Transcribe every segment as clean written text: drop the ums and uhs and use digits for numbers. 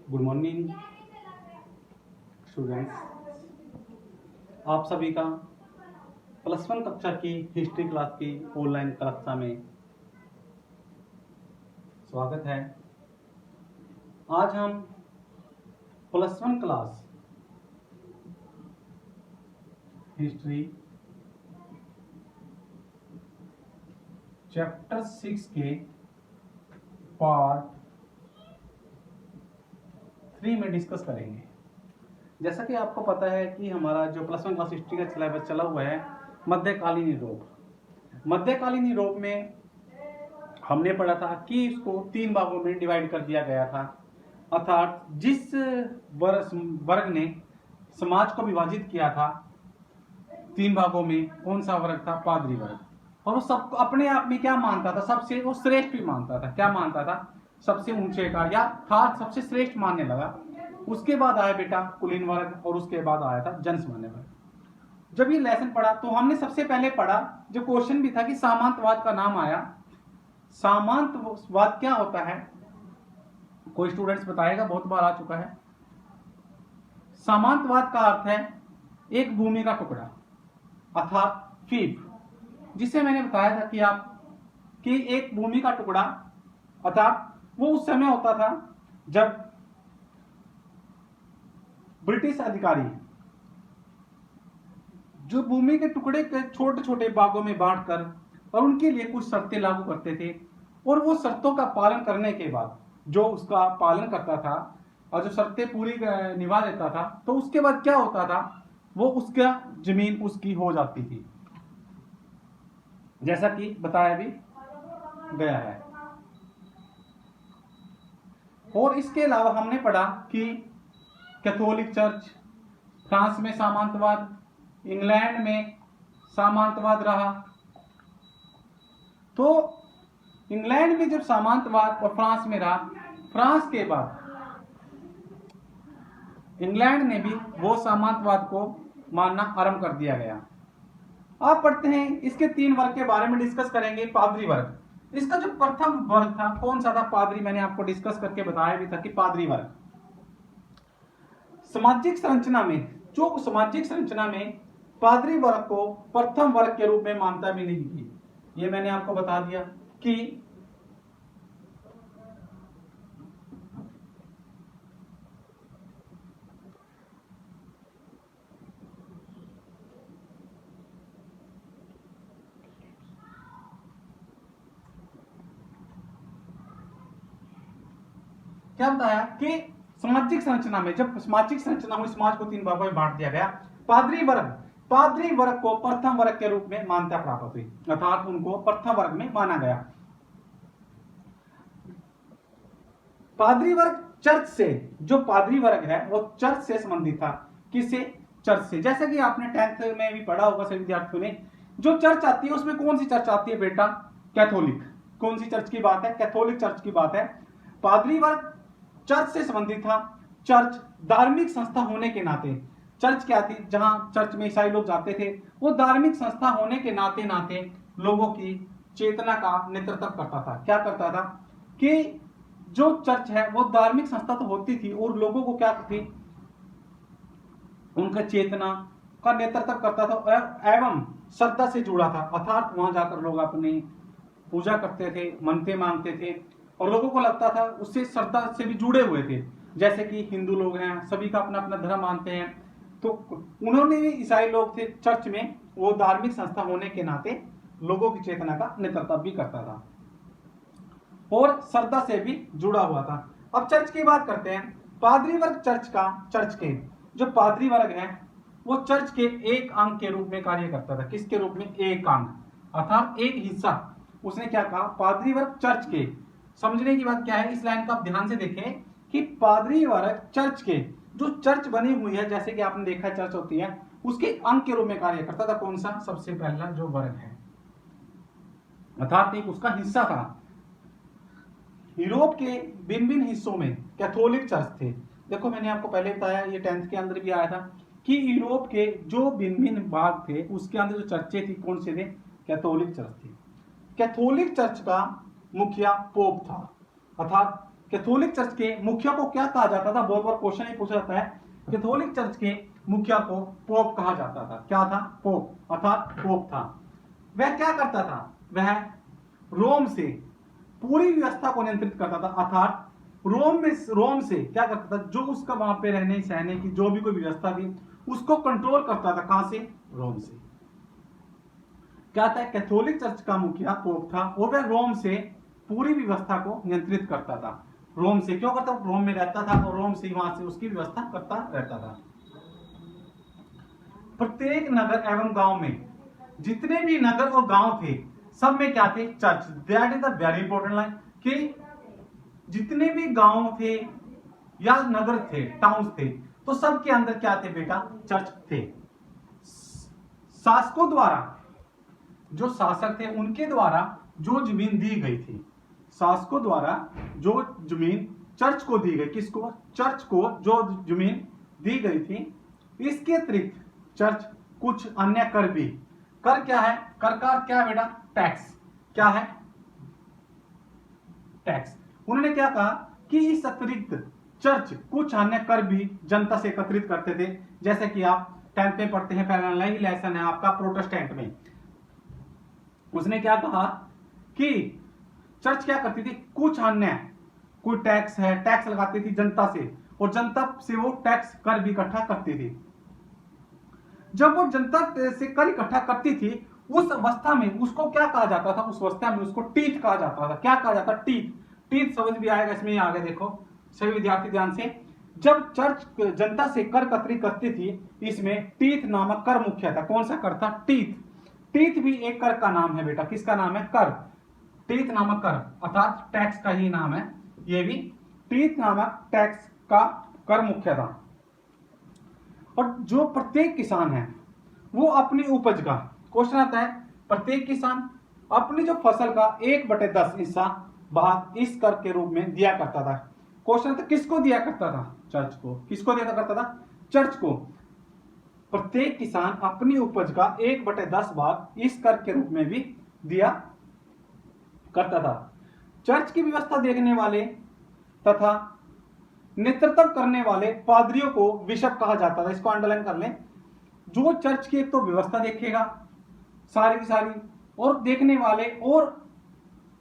Good morning students. आप सभी का +1 कक्षा की हिस्ट्री क्लास की ऑनलाइन कक्षा में स्वागत है। आज हम +1 क्लास हिस्ट्री चैप्टर 6 के पार्ट 3 में डिस्कस करेंगे। जैसा कि आपको पता है कि हमारा जो +1 क्लास हिस्ट्री का सिलेबस चला हुआ है मध्यकालीन यूरोप। मध्यकालीन यूरोप में हमने पढ़ा था कि इसको 3 भागों में डिवाइड कर दिया गया था, अर्थात जिस वर्ग ने समाज को विभाजित किया था 3 भागों में, कौन सा वर्ग था? पादरी वर्ग। और वो सबको अपने आप में क्या मानता था? सबसे वो श्रेष्ठ भी मानता था। क्या मानता था? सबसे ऊंचे का, या था सबसे श्रेष्ठ मानने लगा। उसके बाद आया बेटा कुलीन वर्ग, और उसके बाद आया था जनसामान्य वर्ग। जब ये लेसन पढ़ा तो हमने सबसे पहले पढ़ा, जो क्वेश्चन भी था कि सामंतवाद का नाम आया। सामंतवाद क्या होता है? कोई स्टूडेंट्स बताएगा? बहुत बार आ चुका है। सामंतवाद का अर्थ है एक भूमि का टुकड़ा, अर्थात फीफ, जिसे मैंने बताया था कि एक भूमि का टुकड़ा, अर्थात वो उस समय होता था जब ब्रिटिश अधिकारी जो भूमि के टुकड़े के छोटे छोटे भागों में बांटकर और उनके लिए कुछ शर्तें लागू करते थे, और वो शर्तों का पालन करने के बाद जो उसका पालन करता था और जो शर्तें पूरी निभा देता था, तो उसके बाद क्या होता था? वो उसका जमीन उसकी हो जाती थी, जैसा कि बताया भी गया है। और इसके अलावा हमने पढ़ा कि कैथोलिक चर्च, फ्रांस में सामंतवाद, इंग्लैंड में सामंतवाद रहा। तो इंग्लैंड में जब सामंतवाद और फ्रांस में रहा, फ्रांस के बाद इंग्लैंड ने भी वो सामंतवाद को मानना आरंभ कर दिया गया। आप पढ़ते हैं, इसके 3 वर्ग के बारे में डिस्कस करेंगे। पादरी वर्ग, इसका जो प्रथम वर्ग था कौन सा था? पादरी। मैंने आपको डिस्कस करके बताया भी था कि पादरी वर्ग सामाजिक संरचना में पादरी वर्ग को प्रथम वर्ग के रूप में मान्यता भी नहीं थी। ये मैंने आपको बता दिया कि क्या बताया कि सामाजिक संरचना में, जब सामाजिक संरचना हुई, समाज को 3 भागों में बांट दिया गया। पादरी वर्ग को प्रथम वर्ग के रूप में मान्यता प्राप्त हुई, अर्थात उनको प्रथम वर्ग में माना गया। पादरी वर्ग चर्च से, जो पादरी वर्ग है वो चर्च से संबंधित था। किससे? चर्च से। जैसा कि आपने 10th में भी पढ़ा होगा सभी विद्यार्थियों ने, जो चर्च आती है उसमें कौन सी चर्च आती है बेटा? कैथोलिक। कौन सी चर्च की बात है? कैथोलिक चर्च की बात है। पादरी वर्ग चर्च से संबंधित था। चर्च धार्मिक संस्था होने के नाते, चर्च क्या थी? जहां चर्च में ईसाई लोग जाते थे, वो धार्मिक संस्था होने के नाते लोगों की चेतना का नेतृत्व करता था। क्या करता था कि जो चर्च है वो धार्मिक संस्था तो होती थी, और लोगों को क्या थी? उनका चेतना का नेतृत्व करता था एवं श्रद्धा से जुड़ा था, अर्थात वहां जाकर लोग अपनी पूजा करते थे, मन्नतें मांगते थे, और लोगों को लगता था उससे श्रद्धा से भी जुड़े हुए थे। जैसे कि हिंदू लोग हैं, सभी का अपना अपना धर्म मानते हैं, तो उन्होंने भी, ईसाई लोग थे चर्च में, वो धार्मिक संस्था होने के नाते लोगों की चेतना का नेतृत्व भी करता था और श्रद्धा से भी जुड़ा हुआ था। अब चर्च की बात करते हैं। पादरी वर्ग चर्च के जो पादरी वर्ग है वो चर्च के एक अंग के रूप में कार्य करता था। किसके रूप में? एक अंग, अर्थात एक हिस्सा। उसने क्या कहा? पादरी वर्ग चर्च के। समझने की बात क्या है, इस लाइन को आप ध्यान से देखें कि पादरी वर्ग चर्च के, जो चर्च बनी हुई है, जैसे कि आपने देखा चर्च होती है, उसके अंग के रूप में कार्य करता था। कौन सा? सबसे पहला जो वर्ग है, अर्थात एक उसका हिस्सा था। यूरोप के भिन्न भिन्न हिस्सों में कैथोलिक चर्च थे। देखो मैंने आपको पहले बताया, ये 10th के अंदर भी आया था कि यूरोप के जो भिन्न भिन्न भाग थे उसके अंदर जो चर्चें थी, कौन से थे? कैथोलिक चर्च थी। कैथोलिक चर्च का मुखिया पोप था, अर्थात कैथोलिक चर्च के मुखिया को क्या कहा जाता था? बहुत बार क्वेश्चन ही पूछा जाता है। कैथोलिक चर्च के मुखिया को पोप कहा जाता था। क्या था? पोप, अर्थात पोप था। वह क्या करता था? वह रोम से पूरी व्यवस्था को नियंत्रित करता था, अर्थात रोम से क्या करता था? जो उसका वहां पे रहने सहने की जो भी कोई व्यवस्था थी उसको कंट्रोल करता था। कहां से? रोम से। क्या था? कैथोलिक चर्च का मुखिया पोप था और वह रोम से पूरी व्यवस्था को नियंत्रित करता था। रोम से क्यों करता? रोम में रहता था और रोम से वहां से उसकी व्यवस्था करता रहता था। प्रत्येक नगर एवं गांव में, जितने भी नगर और गांव थे सब में क्या थे? Church. That is the very important line कि जितने भी गांव थे या नगर थे, टाउन्स थे, तो सबके अंदर क्या थे बेटा? चर्च थे। शासकों द्वारा, जो शासक थे उनके द्वारा जो जमीन दी गई थी, शासकों द्वारा जो जमीन चर्च को दी गई, किसको? चर्च को जो जमीन दी गई थी, इसके अतिरिक्त चर्च कुछ अन्य कर भी। कर क्या है? कर का क्या है बेटा? टैक्स। क्या है? टैक्स। उन्होंने क्या कहा कि इस अतिरिक्त चर्च कुछ अन्य कर भी जनता से एकत्रित करते थे। जैसे कि आप 10th में पढ़ते हैं, पहला ही लेसन है आपका प्रोटेस्टेंट में। उसने क्या कहा कि चर्च क्या करती थी? कुछ अन्य कोई टैक्स है, टैक्स लगाती थी जनता से और जनता से वो टैक्स कर भी इकट्ठा करती थी। जब वो जनता से कर इकट्ठा करती थी उस अवस्था में उसको क्या कहा जाता था? उस अवस्था में उसको टीथ कहा जाता था। क्या कहा जाता? टीथ। टीथ समझ भी आएगा इसमें, आगे देखो सभी विद्यार्थी ध्यान से। जब चर्च जनता से कर एकत्रित करती थी इसमें टीथ नामक कर मुख्य था। कौन सा कर था? टीथ। टीथ भी एक कर का नाम है बेटा। किसका नाम है? कर। टीथ नामक कर अर्थात टैक्स का ही नाम है। ये भी टीथ नामक टैक्स का कर मुख्य था। और जो प्रत्येक किसान है वो अपनी उपज का, क्वेश्चन आता है, प्रत्येक किसान अपनी जो फसल का 1/10 हिस्सा भाग इस कर के रूप में दिया करता था। क्वेश्चन था किसको दिया करता था? चर्च को। किसको दिया करता था? चर्च को। प्रत्येक किसान अपनी उपज का 1/10 भाग इस कर के रूप में भी दिया करता था। चर्च की व्यवस्था देखने वाले तथा नेतृत्व करने वाले पादरियों को बिशप कहा जाता था। इसको अंडरलाइन कर लें। जो चर्च की एक तो व्यवस्था देखेगा सारी की सारी, और देखने वाले और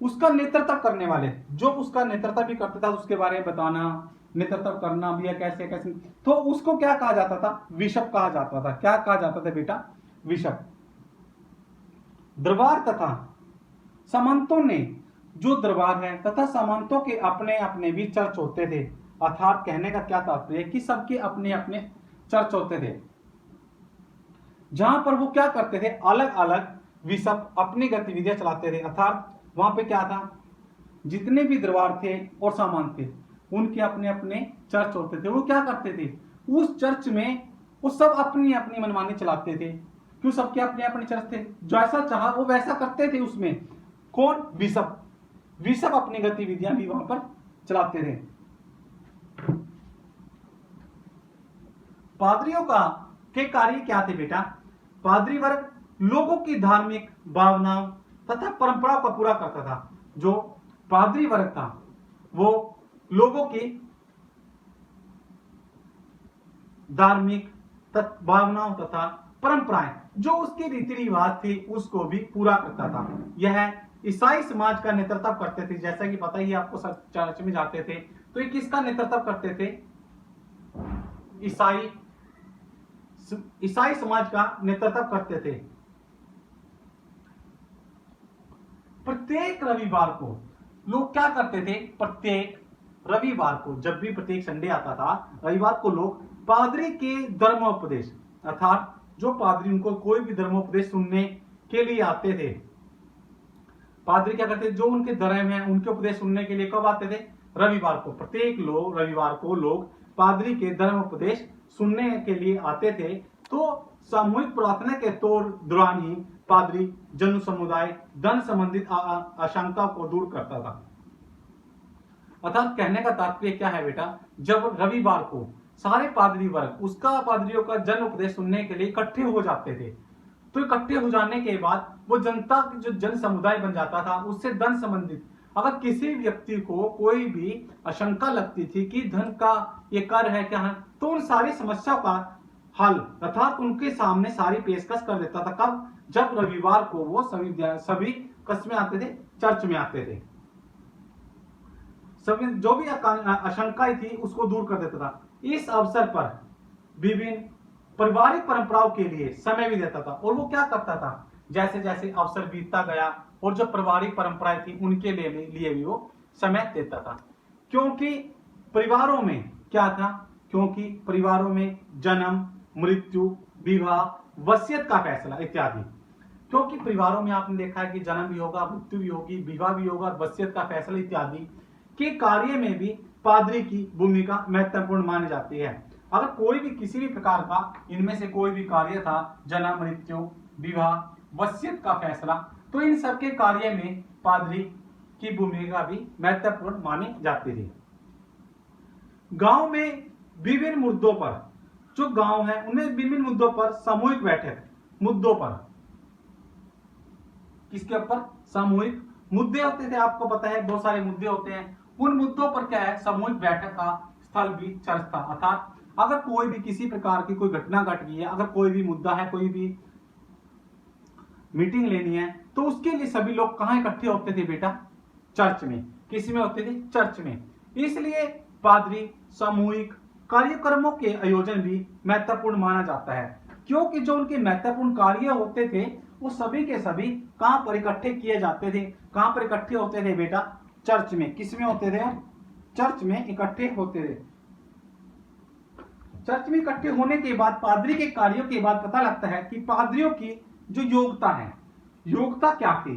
उसका नेतृत्व करने वाले, जो उसका नेतृत्व भी करता था उसके बारे में बताना, नेतृत्व करना भी है कैसे कैसे, तो उसको क्या कहा जाता था? बिशप कहा जाता था। क्या कहा जाता था बेटा? बिशप। दरबार तथा सामंतों ने, जो दरबार है तथा सामंतों के अपने अपने भी चर्च होते थे। अर्थात कहने का क्या तात्पर्य है कि सबके अपने अपने चर्च होते थे, जहां पर वो क्या करते थे? अलग अलग बिशप अपनी गतिविधियां चलाते थे। अर्थात वहां पे क्या था? जितने भी दरबार थे और सामंत थे उनके अपने अपने चर्च होते थे। वो क्या करते थे? उस चर्च में वो सब अपनी अपनी मनमानी चलाते थे। क्यों? सबके अपने अपने चर्च थे, जैसा चाहा वो वैसा करते थे। उसमें कौन? बिशप। बिशप अपनी गतिविधियां भी वहां पर चलाते थे। पादरियों का के कार्य क्या थे बेटा? पादरी वर्ग लोगों की धार्मिक भावनाओं तथा परंपराओं का पूरा करता था। जो पादरी वर्ग था वो लोगों की धार्मिक भावनाओं तथा परंपराएं, जो उसके रीति रिवाज थे उसको भी पूरा करता था। यह ईसाई समाज का नेतृत्व करते थे। जैसा कि पता ही आपको, चर्च में जाते थे तो ये किसका नेतृत्व करते थे? ईसाई समाज का नेतृत्व करते थे। प्रत्येक रविवार को लोग क्या करते थे? प्रत्येक रविवार को, जब भी प्रत्येक संडे आता था, रविवार को लोग पादरी के धर्मोपदेश, अर्थात जो पादरी उनको कोई भी धर्मोपदेश सुनने के लिए आते थे, पादरी क्या करते थे? जो उनके धर्म है उनके उपदेश सुनने के लिए कब आते थे? रविवार को। प्रत्येक लोग रविवार को लोग पादरी के धर्मोपदेश सुनने के लिए आते थे। तो सामूहिक प्रार्थना के दौरान ही पादरी जन समुदाय धन संबंधित आशंका को दूर करता था। अर्थात कहने का तात्पर्य क्या है बेटा? जब रविवार को सारे पादरी वर्ग उसका पादरियों का जन उपदेश सुनने के लिए इकट्ठे हो जाते थे, तो इकट्ठे हो जाने के बाद वो जनता जो जन समुदाय बन जाता था उससे धन संबंधित अगर किसी व्यक्ति को कोई भी आशंका लगती थी कि धन का ये कर है क्या है, तो उन सारी समस्याओं का हल अर्थात उनके सामने सारी पेशकश कर देता था। कब? जब रविवार को वो सभी कस्म में आते थे, चर्च में आते थे। सभी जो भी आशंकाएं थी उसको दूर कर देता था। इस अवसर पर विभिन्न पारिवारिक परंपराओं के लिए समय भी देता था। और वो क्या करता था, जैसे जैसे अवसर बीतता गया और जो पारिवारिक परंपराएं थी उनके लिए भी वो समय देता था। क्योंकि परिवारों में क्या था, क्योंकि परिवारों में जन्म, मृत्यु, विवाह, वसीयत का फैसला इत्यादि, क्योंकि परिवारों में आपने देखा है कि जन्म भी होगा, मृत्यु भी होगी, विवाह भी होगा, वसीयत का फैसला इत्यादि के कार्य में भी पादरी की भूमिका महत्वपूर्ण मानी जाती है। अगर कोई भी किसी भी प्रकार का इनमें से कोई भी कार्य था, जन्म, मृत्यु, विवाह, वसीयत का फैसला, तो इन सबके कार्य में पादरी की भूमिका भी महत्वपूर्ण मानी जाती थी। गांव में विभिन्न मुद्दों पर, जो गांव है उनमें विभिन्न मुद्दों पर सामूहिक बैठक, मुद्दों पर, किसके ऊपर? सामूहिक मुद्दे होते थे। आपको पता है बहुत सारे मुद्दे होते हैं, उन मुद्दों पर क्या है, सामूहिक बैठक का स्थल भी चर्च था। अर्थात अगर कोई भी किसी प्रकार की कोई घटना घट गई है, अगर कोई भी मुद्दा है, कोई भी मीटिंग लेनी है, तो उसके लिए सभी लोग कहां इकट्ठे होते थे बेटा? चर्च में। किस में होते थे? चर्च में। इसलिए पादरी सामूहिक कार्यक्रमों के आयोजन भी महत्वपूर्ण माना जाता है, क्योंकि जो उनके महत्वपूर्ण कार्य होते थे वो सभी के सभी कहां पर इकट्ठे किए जाते थे? कहां पर इकट्ठे होते थे बेटा? चर्च में। किस में होते थे? चर्च में इकट्ठे होते थे। चर्च में इकट्ठे होने के बाद पादरी के कार्यों के बाद पता लगता है कि पादरियों की जो योग्यता है, योग्यता क्या थी?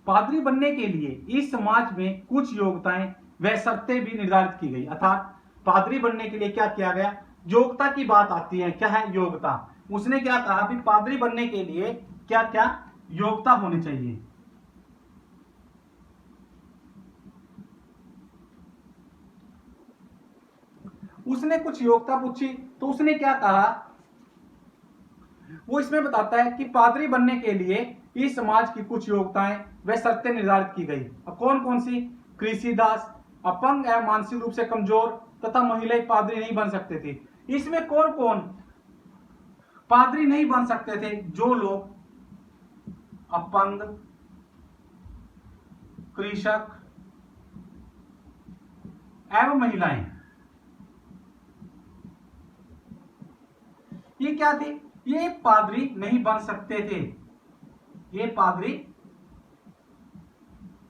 पादरी बनने के लिए इस समाज में कुछ योग्यताएं व शर्तें भी निर्धारित की गई। अर्थात पादरी बनने के लिए क्या किया गया? योग्यता की बात आती है। क्या है? योग्यता। उसने क्या कहा कि पादरी बनने के लिए क्या क्या योग्यता होनी चाहिए? उसने कुछ योग्यता पूछी, तो उसने क्या कहा, वो इसमें बताता है कि पादरी बनने के लिए इस समाज की कुछ योग्यताएं व शर्तें निर्धारित की गई। अब कौन कौन सी? कृषिदास, अपंग एवं मानसिक रूप से कमजोर तथा महिलाएं पादरी नहीं बन सकते थे। इसमें कौन कौन पादरी नहीं बन सकते थे? जो लोग अपंग, कृषक एवं महिलाएं, ये क्या थे? ये पादरी नहीं बन सकते थे। ये पादरी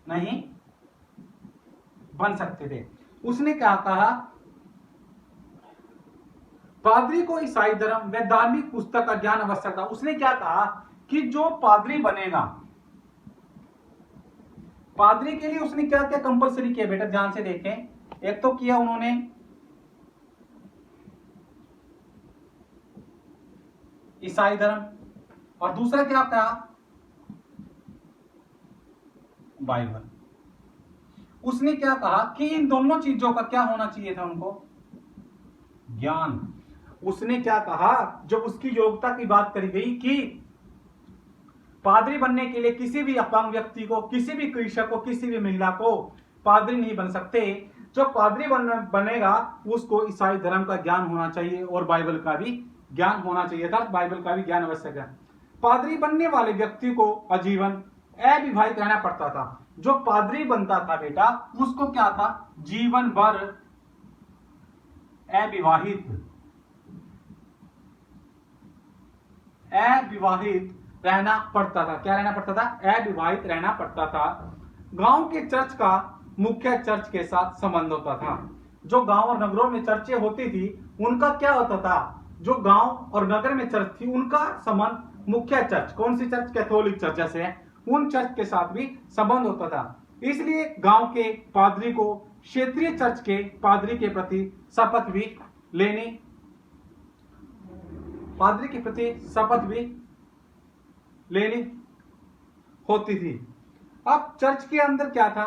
नहीं बन सकते थे। उसने क्या कहा? पादरी को ईसाई धर्म व धार्मिक पुस्तक का ज्ञान आवश्यक था। उसने क्या कहा कि जो पादरी बनेगा, पादरी के लिए उसने क्या क्या कंपलसरी किया बेटा? ध्यान से देखें। एक तो किया उन्होंने ईसाई धर्म, और दूसरा क्या कहा? बाइबल। उसने क्या कहा कि इन दोनों चीजों का क्या होना चाहिए था उनको? ज्ञान। उसने क्या कहा जब उसकी योग्यता की बात करी गई कि पादरी बनने के लिए किसी भी अपंग व्यक्ति को, किसी भी कृषक को, किसी भी महिला को पादरी नहीं बन सकते। जो पादरी बनेगा उसको ईसाई धर्म का ज्ञान होना चाहिए और बाइबल का भी ज्ञान होना चाहिए था। बाइबल का भी ज्ञान आवश्यक है। पादरी बनने वाले व्यक्ति को आजीवन अविवाहित रहना पड़ता था। जो पादरी बनता था बेटा उसको क्या था? जीवन भर अविवाहित रहना पड़ता था। क्या रहना पड़ता था? अविवाहित रहना पड़ता था। गांव के चर्च का मुख्य चर्च के साथ संबंध होता था। जो गांव और नगरों में चर्चें होती थी उनका क्या होता था? जो गांव और नगर में चर्च थी उनका संबंध मुख्य चर्च, कौन सी चर्च? कैथोलिक चर्च जैसे है, उन चर्च के साथ भी संबंध होता था। इसलिए गांव के पादरी को क्षेत्रीय चर्च के पादरी के प्रति शपथ भी लेनी, पादरी के प्रति शपथ भी लेनी होती थी। अब चर्च के अंदर क्या था?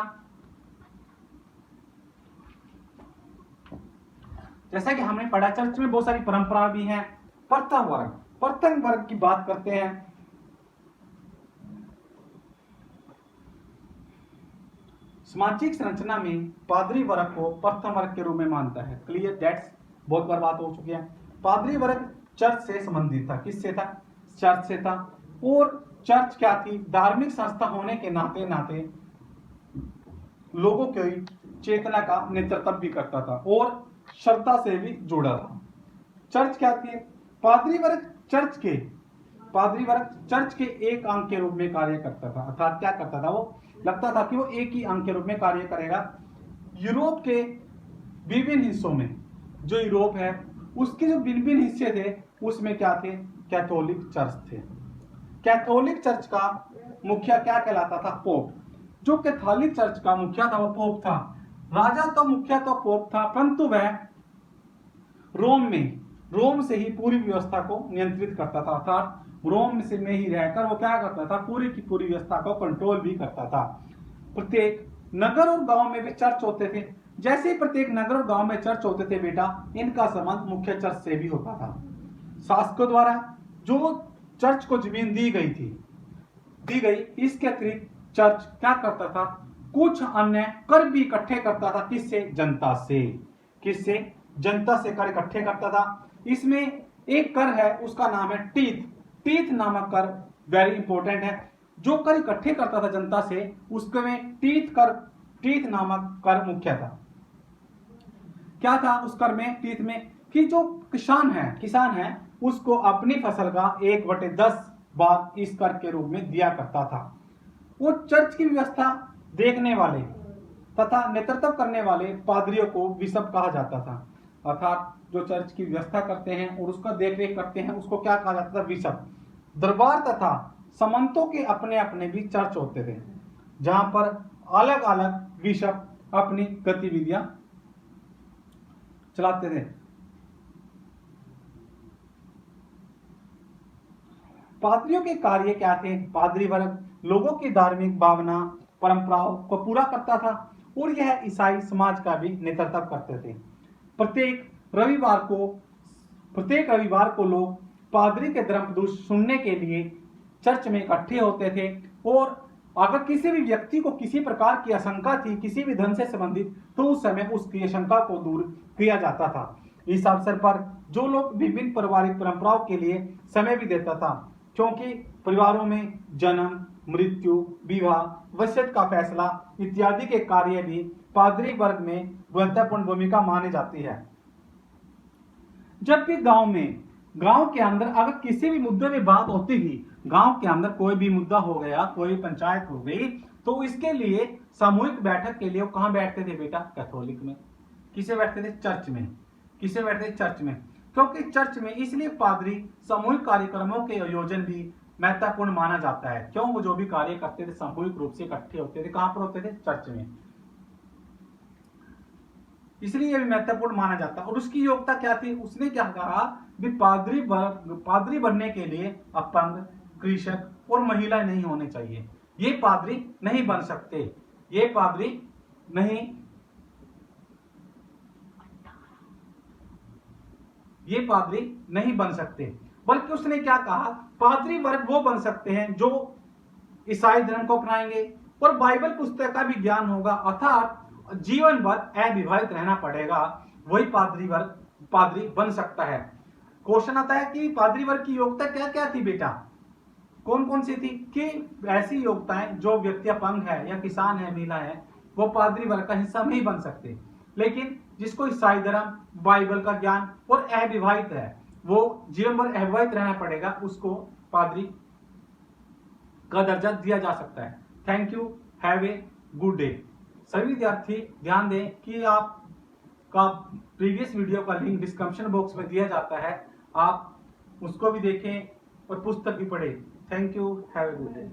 जैसा कि हमने पढ़ा, चर्च में बहुत सारी परंपरा भी हैं। प्रथम वर्ग की बात करते हैं। सामाजिक संरचना में पादरी वर्ग को प्रथम वर्ग के रूप में मानता है। क्लियर, दैट्स बहुत बार बात हो चुकी है। पादरी वर्ग चर्च से संबंधित था। किससे था? चर्च से था। और चर्च क्या थी? धार्मिक संस्था होने के नाते नाते लोगों की चेतना का नेतृत्व भी करता था और श्रद्धा से भी जुड़ा था। चर्च क्या थी? पादरी वर्ग चर्च के एक अंग के रूप में कार्य करता था। अर्थात क्या करता था? वो लगता था कि वो एक ही अंग के रूप में कार्य करेगा। यूरोप के विभिन्न हिस्सों में, जो यूरोप है उसके जो विभिन्न हिस्से थे उसमें क्या थे? कैथोलिक चर्च थे। कैथोलिक चर्च का मुखिया क्या कहलाता था? पोप। जो कैथोलिक चर्च का मुखिया था वो पोप था। राजा तो मुखिया तो पोप था, परंतु वह रोम से ही पूरी व्यवस्था को नियंत्रित करता था। अर्थात रोम से में ही रहकर वो क्या करता था? पूरी की पूरी व्यवस्था को कंट्रोल भी करता था। प्रत्येक नगर और गांव में भी चर्च होते थे। जैसे ही प्रत्येक नगर और गांव में चर्च होते थे बेटा, इनका संबंध मुख्य चर्च से भी होता था। शासकों द्वारा जो चर्च को जमीन दी गई, इसके अतिरिक्त चर्च क्या करता था? कुछ अन्य कर भी इकट्ठे करता था। किससे? जनता से। किससे? जनता से कर इकट्ठे करता था। इसमें एक कर है, उसका नाम है टीथ नामक कर, वेरी इंपॉर्टेंट है। जो कर इकट्ठे करता था जनता से, उसमें टीथ नामक कर मुख्य था। क्या था उस कर में, टीथ में? कि जो किसान है उसको अपनी फसल का 1/10 भाग इस कर के रूप में दिया करता था। वो चर्च की व्यवस्था देखने वाले तथा नेतृत्व करने वाले पादरियों को बिशप कहा जाता था। अर्थात जो चर्च की व्यवस्था करते हैं और उसका देखरेख करते हैं उसको क्या कहा जाता था? बिशप। दरबार तथा समंतों के अपने अपने भी चर्च होते थे, जहां पर अलग अलग बिशप अपनी गतिविधियां चलाते थे। पादरियों के कार्य क्या थे? पादरी वर्ग लोगों की धार्मिक भावना परंपराओं को पूरा करता था और यह ईसाई समाज का भी नेतृत्व करते थे। प्रत्येक रविवार को लोग पादरी के धर्मोपदेश सुनने के लिए चर्च में इकट्ठे होते थे और अगर किसी भी व्यक्ति को किसी प्रकार की आशंका थी किसी भी धन से संबंधित, तो उस समय उसकी आशंका को दूर किया जाता था। इस अवसर पर जो लोग विभिन्न पारिवारिक परंपराओं के लिए समय भी देता था, क्योंकि परिवारों में जन्म, मृत्यु, विवाह, वसीयत का फैसला इत्यादि के कार्य भी पादरी वर्ग में महत्वपूर्ण भूमिका मानी जाती है। जबकि गांव के अंदर अगर किसी भी मुद्दे में बात होती थी, गांव के अंदर कोई भी मुद्दा हो गया, कोई पंचायत हो गई, तो इसके लिए सामूहिक बैठक के लिए कहां बैठते थे बेटा? कैथोलिक में। किसे बैठते थे? चर्च में। किसे बैठते थे? चर्च में। क्योंकि चर्च में इसलिए पादरी सामूहिक कार्यक्रमों के आयोजन भी महत्वपूर्ण माना जाता है। क्यों? वो जो भी कार्य करते थे सामूहिक रूप से इकट्ठे होते थे। कहां पर होते थे? चर्च में। इसलिए भी महत्वपूर्ण माना जाता है। और उसकी योग्यता क्या थी? उसने क्या कहा कि पादरी बनने के लिए अपंग, कृषक और महिला नहीं होने चाहिए। ये पादरी नहीं बन सकते। ये पादरी नहीं बन सकते। बल्कि उसने क्या कहा? पादरी वर्ग वो बन सकते हैं जो ईसाई धर्म को अपनाएंगे और बाइबल पुस्तक का भी ज्ञान होगा, अर्थात जीवन भर अविवाहित रहना पड़ेगा, वही पादरी बन सकता है। क्वेश्चन आता है कि पादरी वर्ग की योग्यता क्या क्या थी बेटा? कौन कौन सी थी? कि ऐसी योग्यताएं जो व्यक्ति अपंग है या किसान है, महिला है, वो पादरी वर्ग का हिस्सा नहीं बन सकते। लेकिन जिसको ईसाई धर्म, बाइबल का ज्ञान और अविवाहित है, वो जीवन भर अविवाहित रहना पड़ेगा, उसको पादरी का दर्जा दिया जा सकता है। Thank you, have a good day. सभी विद्यार्थी ध्यान दें कि आपका प्रीवियस वीडियो का लिंक डिस्क्रिप्शन बॉक्स में दिया जाता है, आप उसको भी देखें और पुस्तक भी पढ़ें। Thank you, have a good day.